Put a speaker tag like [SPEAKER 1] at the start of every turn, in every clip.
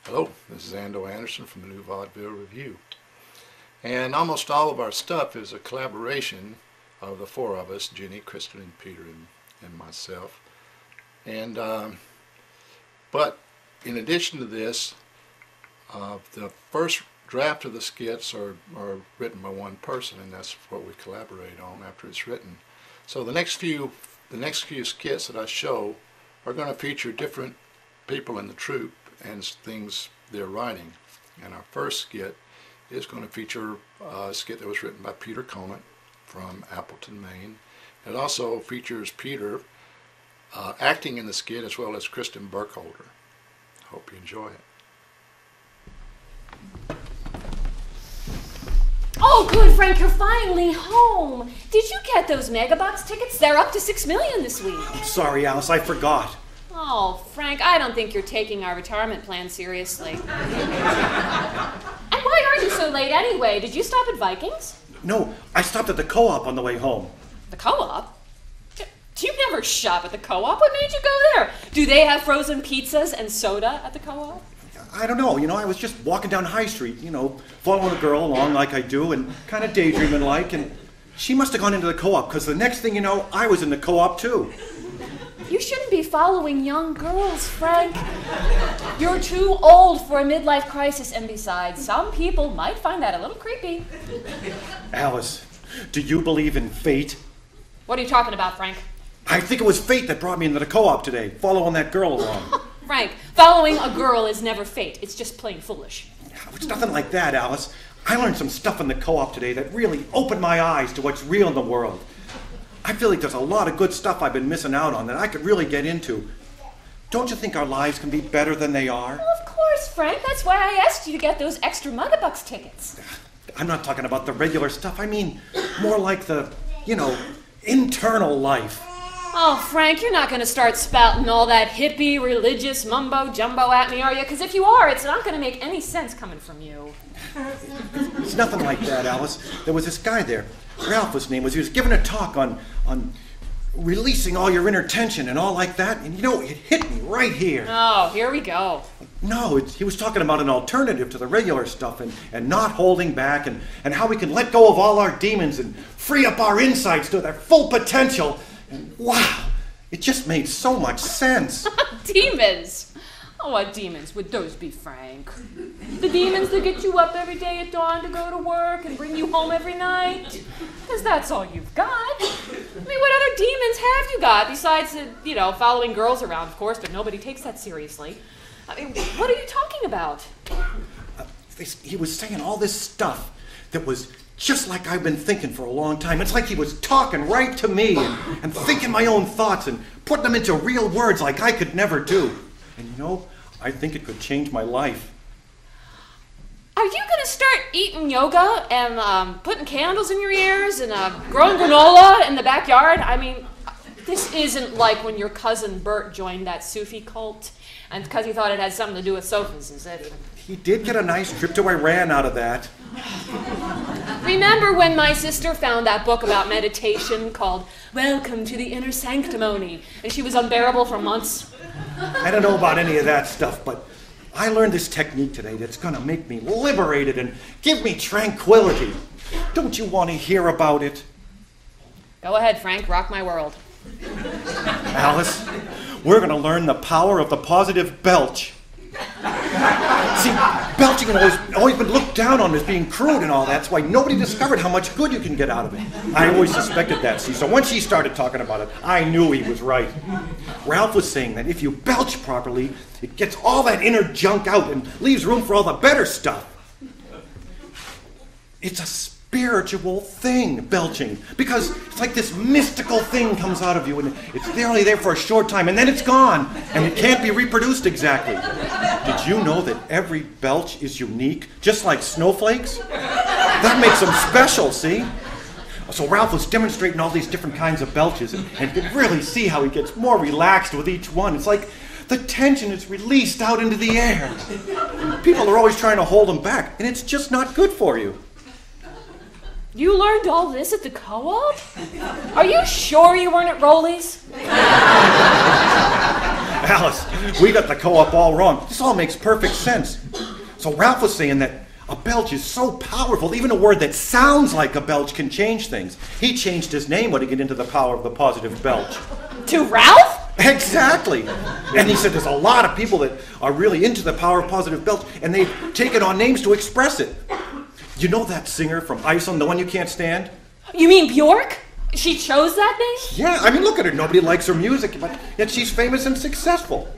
[SPEAKER 1] Hello, this is Ando Anderson from the New Vaudeville Review. And almost all of our stuff is a collaboration of the four of us, Jenny, Kristen, and Peter, and myself. And but in addition to this, the first draft of the skits are written by one person, and that's what we collaborate on after it's written. So the next few skits that I show are going to feature different people in the troupe and things they're writing. And our first skit is going to feature a skit that was written by Peter Conant from Appleton, Maine. It also features Peter acting in the skit, as well as Kristen Burkholder. Hope you enjoy it.
[SPEAKER 2] Oh, good, Frank, you're finally home. Did you get those Megabox tickets? They're up to $6 million this week.
[SPEAKER 3] I'm sorry, Alice, I forgot.
[SPEAKER 2] Oh, Frank, I don't think you're taking our retirement plan seriously. And why are you so late anyway? Did you stop at Vikings?
[SPEAKER 3] No, I stopped at the co-op on the way home.
[SPEAKER 2] The co-op? You never shop at the co-op. What made you go there? Do they have frozen pizzas and soda at the co-op?
[SPEAKER 3] I don't know, I was just walking down High Street, following a girl along like I do and kind of daydreaming like, and she must have gone into the co-op because the next thing you know, I was in the co-op too.
[SPEAKER 2] You shouldn't be following young girls, Frank. You're too old for a midlife crisis, and besides, some people might find that a little creepy.
[SPEAKER 3] Alice, do you believe in fate?
[SPEAKER 2] What are you talking about, Frank?
[SPEAKER 3] I think it was fate that brought me into the co-op today, following that girl along.
[SPEAKER 2] Frank, following a girl is never fate. It's just plain foolish.
[SPEAKER 3] It's nothing like that, Alice. I learned some stuff in the co-op today that really opened my eyes to what's real in the world. I feel like there's a lot of good stuff I've been missing out on that I could really get into. Don't you think our lives can be better than they are?
[SPEAKER 2] Well, of course, Frank. That's why I asked you to get those extra Megabucks tickets.
[SPEAKER 3] I'm not talking about the regular stuff. I mean more like the, internal life.
[SPEAKER 2] Oh, Frank, you're not going to start spouting all that hippie, religious mumbo-jumbo at me, are you? Because if you are, it's not going to make any sense coming from you.
[SPEAKER 3] It's nothing like that, Alice. There was this guy there. Ralph, his name was. He was giving a talk on releasing all your inner tension and all like that. And, it hit me right here.
[SPEAKER 2] Oh, here we go.
[SPEAKER 3] No, he was talking about an alternative to the regular stuff and not holding back and how we can let go of all our demons and free up our insides to their full potential. And wow, it just made so much sense.
[SPEAKER 2] Demons? Oh, what demons would those be, Frank? The demons that get you up every day at dawn to go to work and bring you home every night? Because that's all you've got. I mean, what other demons have you got besides, following girls around, of course, but nobody takes that seriously. I mean, what are you talking about?
[SPEAKER 3] He was saying all this stuff that was just like I've been thinking for a long time. It's like he was talking right to me and thinking my own thoughts and putting them into real words like I could never do. And I think it could change my life.
[SPEAKER 2] Are you going to start eating yoga and putting candles in your ears and growing granola in the backyard? I mean, this isn't like when your cousin Bert joined that Sufi cult and because he thought it had something to do with sofas, is it?
[SPEAKER 3] He did get a nice trip to Iran out of that.
[SPEAKER 2] Remember when my sister found that book about meditation called Welcome to the Inner Sanctimony, and she was unbearable for months?
[SPEAKER 3] I don't know about any of that stuff, but I learned this technique today that's going to make me liberated and give me tranquility. Don't you want to hear about it?
[SPEAKER 2] Go ahead, Frank. Rock my world.
[SPEAKER 3] Alice, we're going to learn the power of the positive belch. See, belching has always been looked down on as being crude and all that. That's why nobody discovered how much good you can get out of it. I always suspected that, see. So once he started talking about it, I knew he was right. Ralph was saying that if you belch properly, it gets all that inner junk out and leaves room for all the better stuff. It's a spiritual thing, belching, because it's like this mystical thing comes out of you and it's only there for a short time and then it's gone and it can't be reproduced exactly. Did you know that every belch is unique, just like snowflakes? That makes them special, see? So Ralph was demonstrating all these different kinds of belches and you could really see how he gets more relaxed with each one. It's like the tension is released out into the air. People are always trying to hold him back and it's just not good for you.
[SPEAKER 2] You learned all this at the co-op? Are you sure you weren't at Rollies?
[SPEAKER 3] Alice, we got the co-op all wrong. This all makes perfect sense. So Ralph was saying that a belch is so powerful, even a word that sounds like a belch can change things. He changed his name when he got into the power of the positive belch.
[SPEAKER 2] To Ralph?
[SPEAKER 3] Exactly. And he said there's a lot of people that are really into the power of positive belch, and they've taken on names to express it. You know that singer from Iceland, the one you can't stand?
[SPEAKER 2] You mean Bjork? She chose that name?
[SPEAKER 3] Yeah, I mean, look at her. Nobody likes her music, but yet she's famous and successful.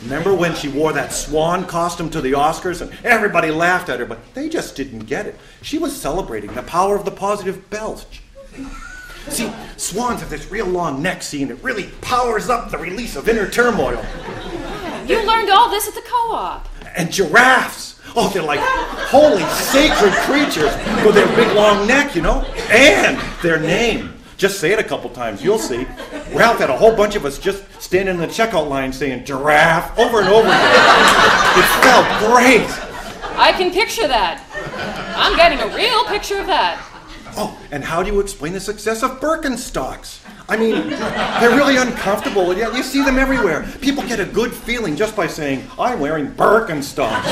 [SPEAKER 3] Remember when she wore that swan costume to the Oscars and everybody laughed at her, but they just didn't get it. She was celebrating the power of the positive belch. See, swans have this real long neck, see, and it really powers up the release of inner turmoil.
[SPEAKER 2] You learned all this at the co-op.
[SPEAKER 3] And giraffes. Oh, they're like holy sacred creatures with their big long neck, you know? And their name. Just say it a couple times, you'll see. Ralph had a whole bunch of us just standing in the checkout line saying giraffe over and over again. It felt great.
[SPEAKER 2] I can picture that. I'm getting a real picture of that.
[SPEAKER 3] Oh, and how do you explain the success of Birkenstocks? I mean, they're really uncomfortable, and yet you see them everywhere. People get a good feeling just by saying, I'm wearing Birkenstocks.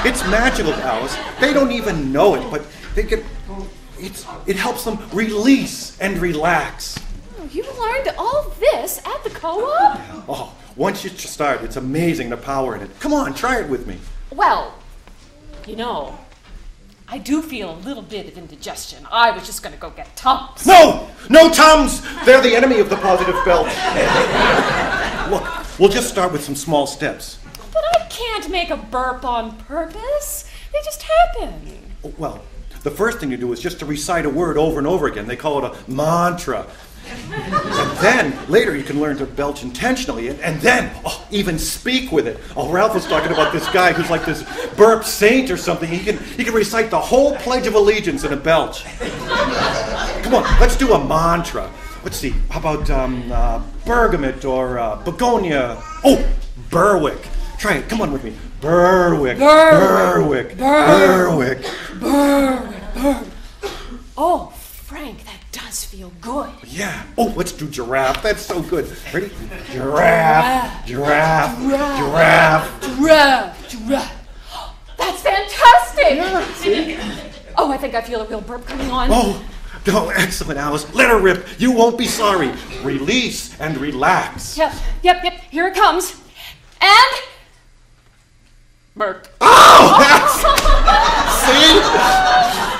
[SPEAKER 3] It's magical, Alice. They don't even know it, but they get... It helps them release and relax.
[SPEAKER 2] Oh, you learned all this at the co-op?
[SPEAKER 3] Oh, once you start, it's amazing the power in it. Come on, try it with me.
[SPEAKER 2] Well, you know, I do feel a little bit of indigestion. I was just going to go get Tums.
[SPEAKER 3] No! No Tums! They're the enemy of the positive belch. Look, we'll just start with some small steps.
[SPEAKER 2] But I can't make a burp on purpose. They just happen.
[SPEAKER 3] Oh, well, the first thing you do is just to recite a word over and over again. They call it a mantra. And then, later, you can learn to belch intentionally, and then, even speak with it. Oh, Ralph was talking about this guy who's like this burp saint or something. He can recite the whole Pledge of Allegiance in a belch. Come on, let's do a mantra. Let's see, how about bergamot or begonia? Oh, Berwick. Try it, come on with me. Berwick, Berwick, Berwick, Berwick, Berwick.
[SPEAKER 2] Oh, Frank, that does feel good.
[SPEAKER 3] Yeah. Oh, let's do giraffe. That's so good. Ready? Giraffe, giraffe, giraffe,
[SPEAKER 2] giraffe, giraffe. That's fantastic.
[SPEAKER 3] Yeah, see?
[SPEAKER 2] Oh, I think I feel a real burp coming on.
[SPEAKER 3] Oh, excellent, Alice. Let her rip. You won't be sorry. Release and relax.
[SPEAKER 2] Yep. Here it comes. And... burp.
[SPEAKER 3] Oh, that's... See?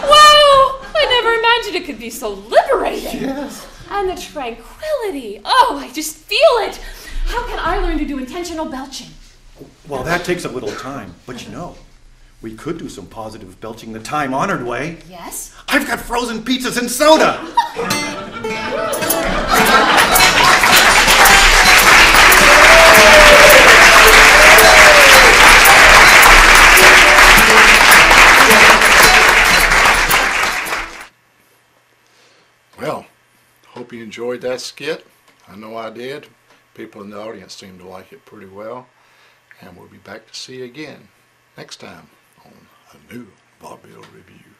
[SPEAKER 2] Wow! I never imagined it could be so liberating.
[SPEAKER 3] Yes.
[SPEAKER 2] And the tranquility. Oh, I just feel it. How can I learn to do intentional belching?
[SPEAKER 3] Well, that takes a little time. But you know, we could do some positive belching the time-honored way.
[SPEAKER 2] Yes?
[SPEAKER 3] I've got frozen pizzas and soda.
[SPEAKER 1] Well, hope you enjoyed that skit. I know I did. People in the audience seem to like it pretty well. And we'll be back to see you again next time on a new vaudeville review.